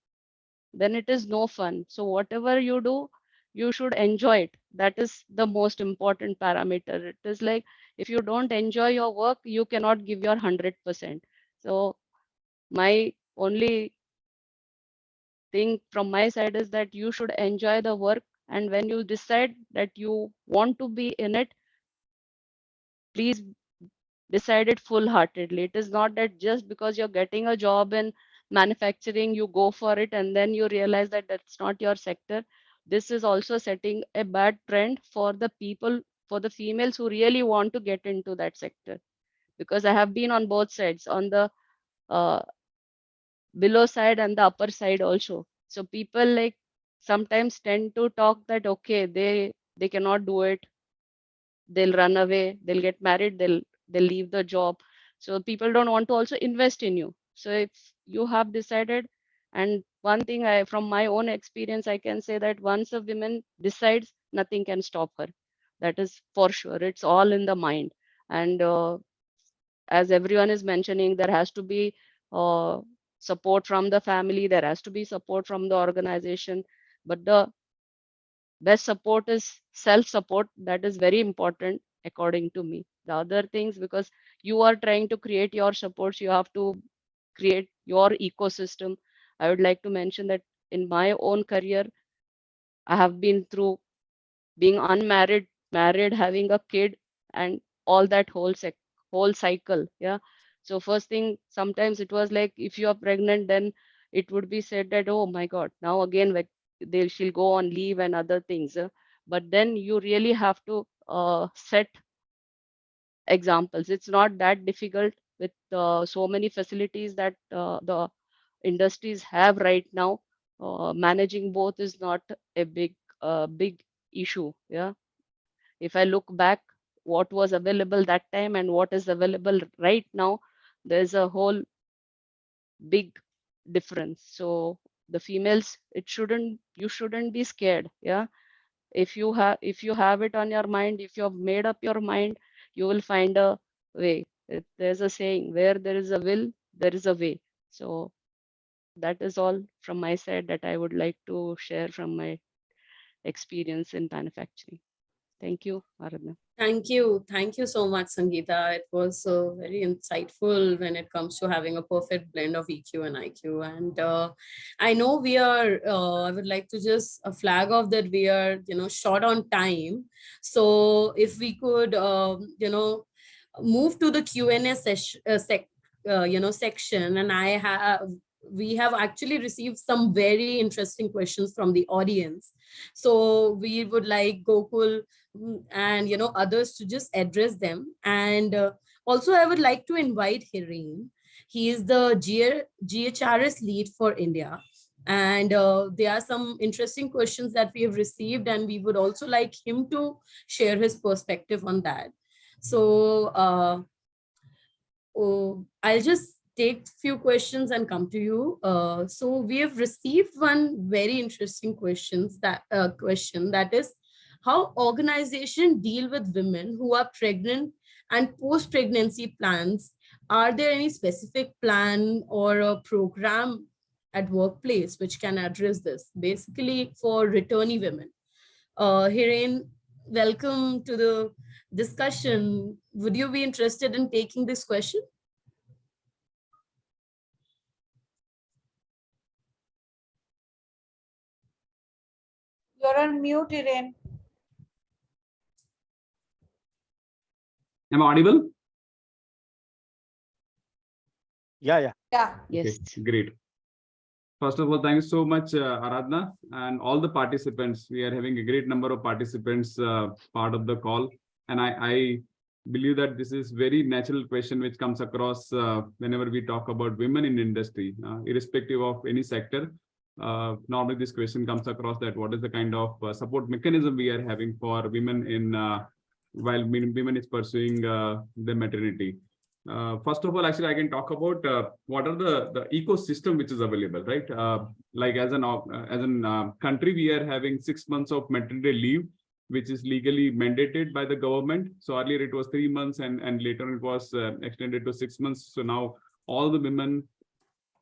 then it is no fun. So whatever you do, you should enjoy it. That is the most important parameter. It is like if you don't enjoy your work, you cannot give your 100%. So my only thing from my side is that you should enjoy the work. And when you decide that you want to be in it, please decide it full-heartedly. It is not that just because you're getting a job in manufacturing, you go for it and then you realize that that's not your sector. This is also setting a bad trend for the people, for the females who really want to get into that sector. Because I have been on both sides, on the uh, below side and the upper side also. So people like sometimes tend to talk that, okay, they cannot do it, they'll run away, they'll get married, they'll leave the job. So people don't want to also invest in you. So if you have decided, and one thing I from my own experience I can say that once a woman decides, nothing can stop her. That is for sure. It's all in the mind. And as everyone is mentioning, there has to be support from the family, there has to be support from the organization, but the best support is self support. That is very important according to me. The other things, because you are trying to create your supports, you have to create your ecosystem. I would like to mention that in my own career, I have been through being unmarried, married, having a kid, and all that whole cycle. Yeah. So first thing, sometimes it was like if you are pregnant, then it would be said that, oh my God, now again she'll go on leave and other things. But then you really have to set examples. It's not that difficult with so many facilities that the industries have right now. Managing both is not a big issue. Yeah. If I look back, what was available that time and what is available right now, there's a whole big difference. So the females, you shouldn't be scared. Yeah. If you have it on your mind, if you have made up your mind, you will find a way. There's a saying, where there is a will, there is a way. So that is all from my side that I would like to share from my experience in manufacturing. Thank you, Aradhana. Thank you. Thank you so much, Sangeeta. It was very insightful when it comes to having a perfect blend of EQ and IQ. And I know I would like to just flag off that we are, short on time. So if we could, move to the Q&A section. And we have actually received some very interesting questions from the audience. So we would like Gokul and others to just address them. And also I would like to invite Hiren. He is the GHRS lead for India, and there are some interesting questions that we have received, and we would also like him to share his perspective on that. So I'll just take few questions and come to you. So we have received one very interesting question that is, how organization deal with women who are pregnant and post-pregnancy plans. Are there any specific plan or a program at workplace which can address this, basically for returnee women? Hiren, welcome to the discussion. Would you be interested in taking this question? You're on mute, Irene. Am I audible? Yeah. Yeah. Yes. Okay, great. First of all, thank you so much, Aradhana, and all the participants. We are having a great number of participants part of the call. And I believe that this is very natural question which comes across whenever we talk about women in industry, irrespective of any sector. Normally this question comes across that what is the kind of support mechanism we are having for women in while women is pursuing the maternity. First of all, actually, I can talk about what are the ecosystem which is available, right? Like as an country, we are having 6 months of maternity leave, which is legally mandated by the government. So earlier it was 3 months, and later it was extended to 6 months. So now all the women,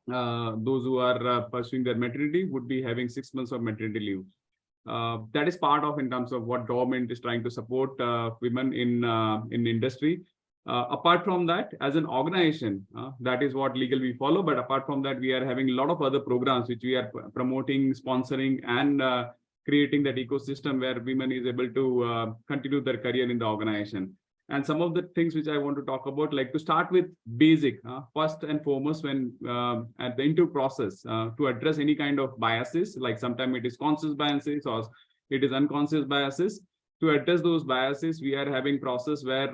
those who are pursuing their maternity, would be having 6 months of maternity leave. That is part of in terms of what government is trying to support women in industry. Apart from that, as an organization, that is what legal we follow. But apart from that, we are having a lot of other programs which we are promoting, sponsoring, and creating that ecosystem where women is able to continue their career in the organization. And some of the things which I want to talk about, like to start with basic, first and foremost, when at the interview process, to address any kind of biases, like sometimes it is conscious biases or it is unconscious biases. To address those biases, we are having process where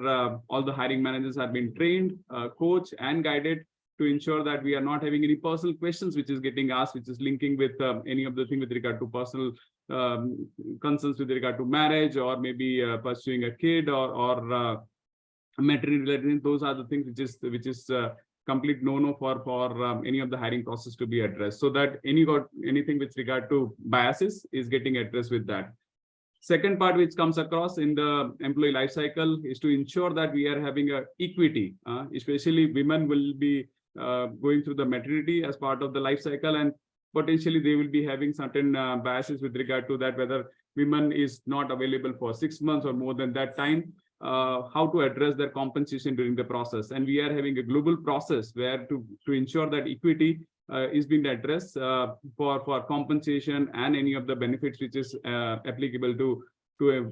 all the hiring managers have been trained, coached, and guided to ensure that we are not having any personal questions which is getting asked, which is linking with any of the thing with regard to personal concerns with regard to marriage, or maybe pursuing a kid, or maternity related. Those are the things which is complete no-no for any of the hiring process to be addressed, so that anything with regard to biases is getting addressed with that. Second part which comes across in the employee life cycle is to ensure that we are having a equity, especially women will be going through the maternity as part of the life cycle, and potentially they will be having certain biases with regard to that, whether women is not available for 6 months or more than that time, how to address their compensation during the process. And we are having a global process where to ensure that equity is being addressed for compensation and any of the benefits which is applicable to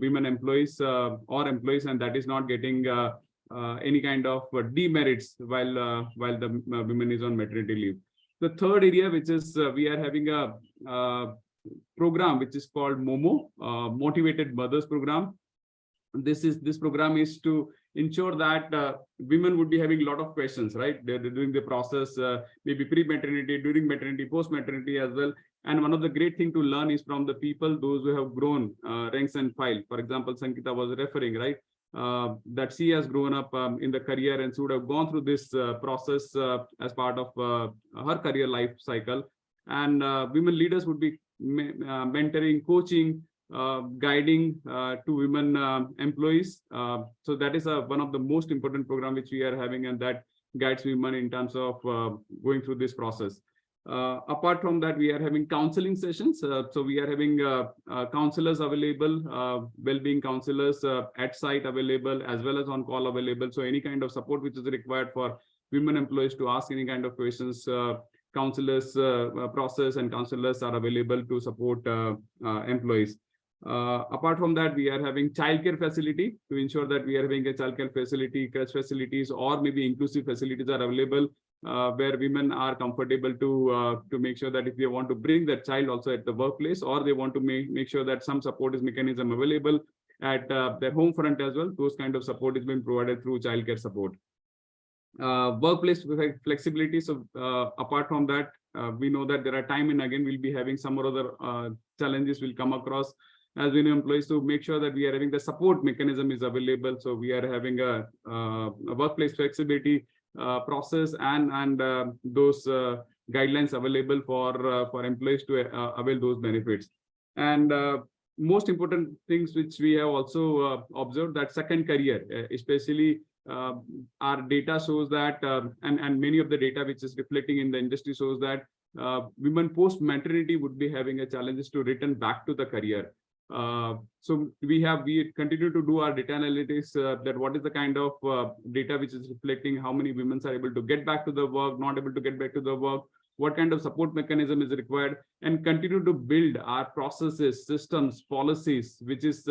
women employees or employees, and that is not getting any kind of demerits while the women is on maternity leave. The third area, which is we are having a program which is called MOMO, Motivated Mothers Program. This program is to ensure that women would be having a lot of questions, right? They're doing the process, maybe pre-maternity, during maternity, post-maternity as well. And one of the great thing to learn is from the people, those who have grown ranks and file. For example, Sankita was referring, right? That she has grown up in the career and should have gone through this process as part of her career life cycle. And women leaders would be mentoring, coaching, guiding to women employees. So that is one of the most important program which we are having, and that guides women in terms of going through this process. Apart from that, we are having counseling sessions. So we are having counselors available, well-being counselors at site available, as well as on call available. So any kind of support which is required for women employees to ask any kind of questions, counselors process and counselors are available to support employees. Apart from that, we are having childcare facility to ensure that we are having a childcare facility, crèche facilities, or maybe inclusive facilities are available where women are comfortable to make sure that if they want to bring their child also at the workplace, or they want to make sure that some support is mechanism available at their home front as well, those kind of support is being provided through childcare support. Workplace flexibility. So apart from that, we know that there are time and again we'll be having some or other challenges will come across as we know employees, to make sure that we are having the support mechanism is available. So we are having a workplace flexibility process and those guidelines available for employees to avail those benefits. And most important things which we have also observed, that second career, especially our data shows that, and many of the data which is reflecting in the industry shows that women post maternity would be having a challenges to return back to the career. So we continue to do our data analytics, that what is the kind of data which is reflecting how many women are able to get back to the work, not able to get back to the work, what kind of support mechanism is required, and continue to build our processes, systems, policies, which is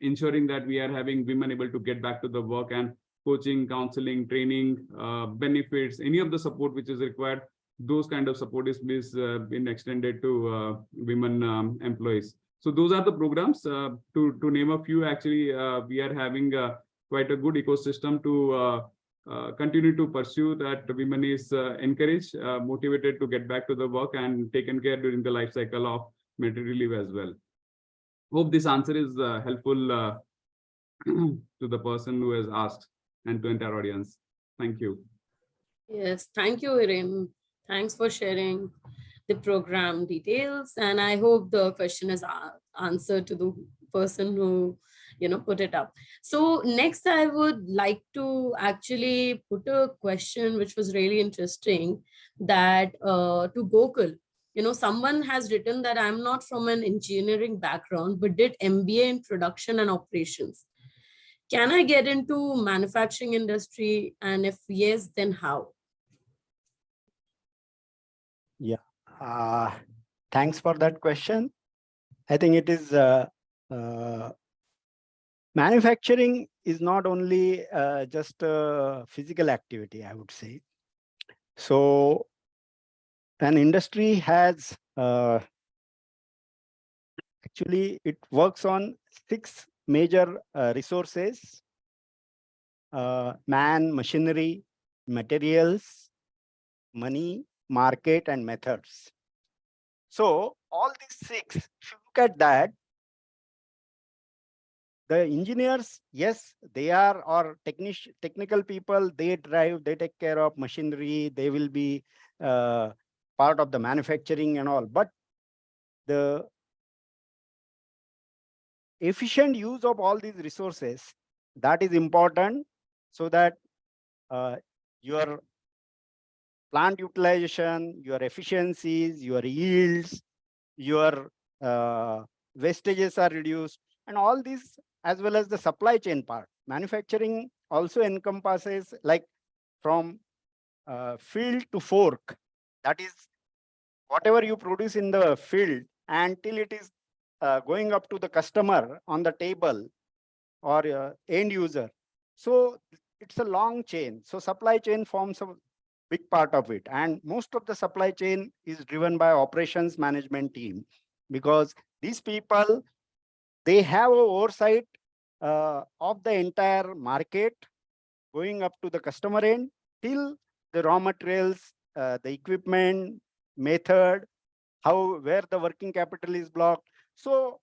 ensuring that we are having women able to get back to the work, and coaching, counseling, training, benefits, any of the support which is required. Those kind of support is been extended to women employees. So those are the programs. To name a few, actually, we are having quite a good ecosystem to continue to pursue that. Women is encouraged, motivated to get back to the work and taken care during the life cycle of maternity leave as well. Hope this answer is helpful to the person who has asked and to entire audience. Thank you. Yes, thank you, Hiren. Thanks for sharing the program details. And I hope the question is answered to the person who, put it up. So next, I would like to actually put a question which was really interesting, that to Gokul. Someone has written that I'm not from an engineering background, but did MBA in production and operations. Can I get into manufacturing industry? And if yes, then how? Yeah. Thanks for that question. I think it is manufacturing is not only just a physical activity, I would say. So an industry has actually, it works on 6 major resources: man, machinery, materials, money, market, and methods. So all these 6, if you look at that, the engineers, yes, they are, or technical people, they drive, they take care of machinery, they will be part of the manufacturing and all. But the efficient use of all these resources, that is important, so that your plant utilization, your efficiencies, your yields, your wastages are reduced, and all these, as well as the supply chain part. Manufacturing also encompasses, like, from field to fork. That is, whatever you produce in the field until it is going up to the customer on the table or end user. So it's a long chain. So supply chain forms a big part of it. And most of the supply chain is driven by operations management team, because these people, they have an oversight of the entire market going up to the customer end till the raw materials, the equipment, method, where the working capital is blocked. So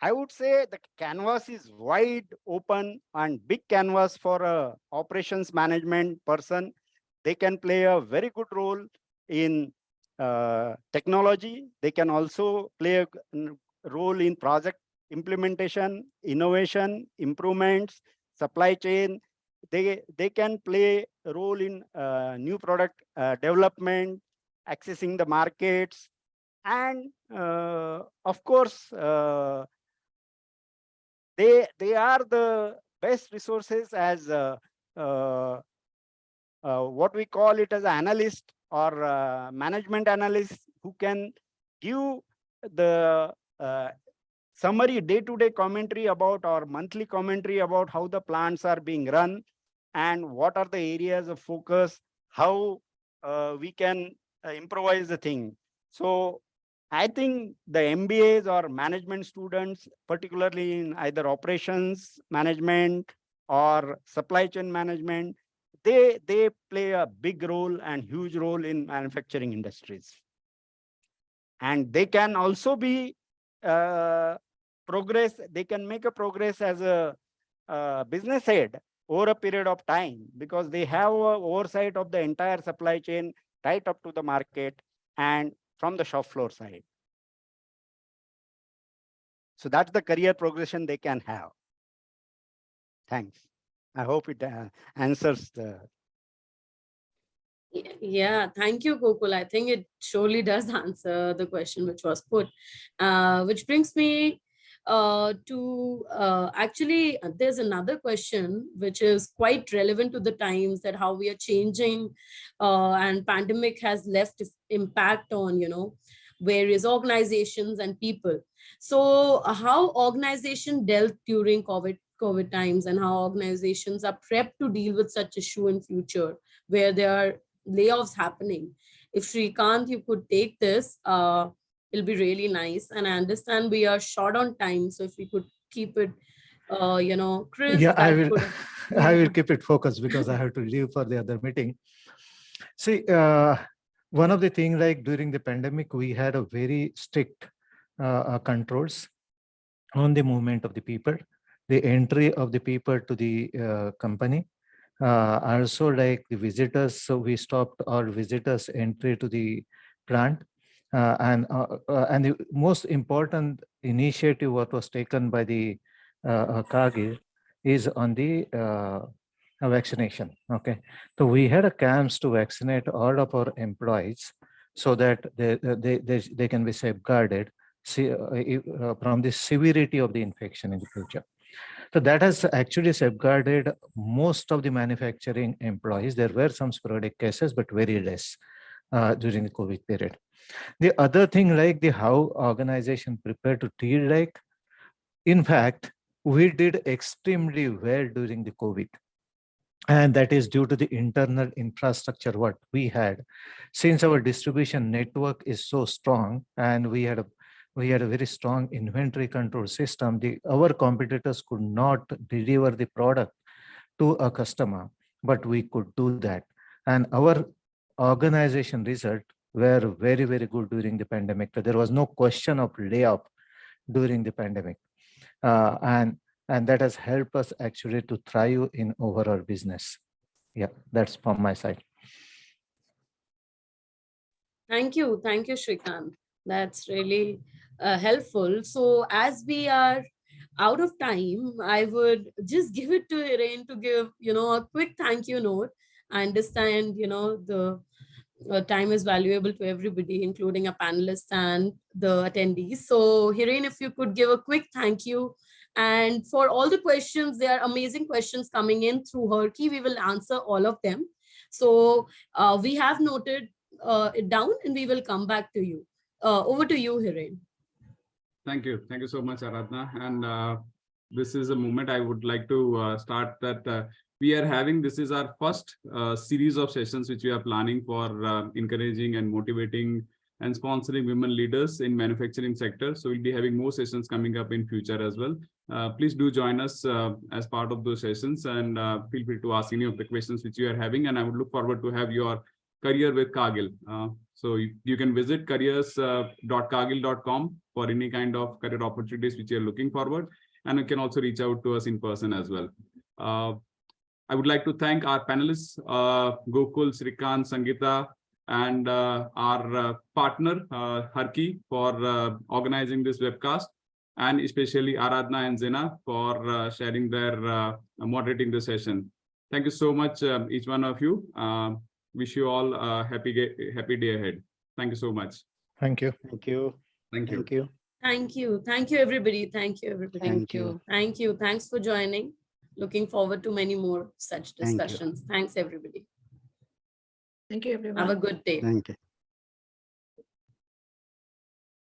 I would say the canvas is wide open and big canvas for a operations management person. They can play a very good role in technology. They can also play a role in project implementation, innovation, improvements, supply chain. They can play a role in new product development, accessing the markets, and of course, they are the best resources as what we call it as analyst or management analyst, who can give the summary day-to-day commentary about, or monthly commentary about, how the plants are being run and what are the areas of focus, how we can improvise the thing. So I think the MBAs or management students, particularly in either operations management or supply chain management, they play a big role and huge role in manufacturing industries. And they can also be they can make a progress as a business head over a period of time, because they have a oversight of the entire supply chain right up to the market and from the shop floor side. So that's the career progression they can have. Thanks. I hope it answers the. Yeah, thank you, Gokul. I think it surely does answer the question which was put, which brings me to actually, there's another question which is quite relevant to the times, that how we are changing, and pandemic has left impact on, various organizations and people. So how organization dealt during COVID times, and how organizations are prepped to deal with such issue in future, where there are layoffs happening. If Shrikant, you could take this, it'll be really nice. And I understand we are short on time, so if we could keep it, crisp, Yeah, I that will. could. I will keep it focused because I have to leave for the other meeting. See, one of the things like during the pandemic, we had a very strict controls on the movement of the people, the entry of the people to the company. Also like the visitors, so we stopped all visitors entry to the plant. And the most important initiative what was taken by the Cargill is on the vaccination. Okay, so we had a camps to vaccinate all of our employees so that they can be safeguarded from the severity of the infection in the future. So that has actually safeguarded most of the manufacturing employees. There were some sporadic cases, but very less during the COVID period. The other thing, like the how organization prepared to deal, like, in fact, we did extremely well during the COVID. And that is due to the internal infrastructure what we had. Since our distribution network is so strong and we had a very strong inventory control system, our competitors could not deliver the product to a customer, but we could do that. And our organization result were very, very good during the pandemic. So there was no question of layoff during the pandemic. And that has helped us actually to thrive in overall business. Yeah, that's from my side. Thank you, Shrikant. That's really helpful. So as we are out of time, I would just give it to Hiren to give, a quick thank you note. I understand, the time is valuable to everybody, including our panelists and the attendees. So Hiren, if you could give a quick thank you. And for all the questions, there are amazing questions coming in through Herky. We will answer all of them. So we have noted it down and we will come back to you. Over to you, Hiren. Thank you. Thank you so much, Aradhana. And this is a moment I would like to start that we are having, this is our first series of sessions which we are planning for encouraging and motivating and sponsoring women leaders in manufacturing sector. So we'll be having more sessions coming up in future as well. Please do join us as part of those sessions, and feel free to ask any of the questions which you are having. And I would look forward to have your career with Cargill. So you can visit careers.cargill.com for any kind of career opportunities which you're looking forward. And you can also reach out to us in person as well. I would like to thank our panelists, Gokul, Srikant, Sangeeta, and our partner, Harki, for organizing this webcast, and especially Aradhana and Zena for sharing their moderating the session. Thank you so much, each one of you. Wish you all a happy day ahead. Thank you so much. Thank you. Thank you. Thank you. Thank you. Thank you. Thank you, everybody. Thank you, everybody. Thank you. Thank you. Thanks for joining. Looking forward to many more such Thank you. discussions. Thanks, everybody. Thank you, everyone. Have a good day. Thank you.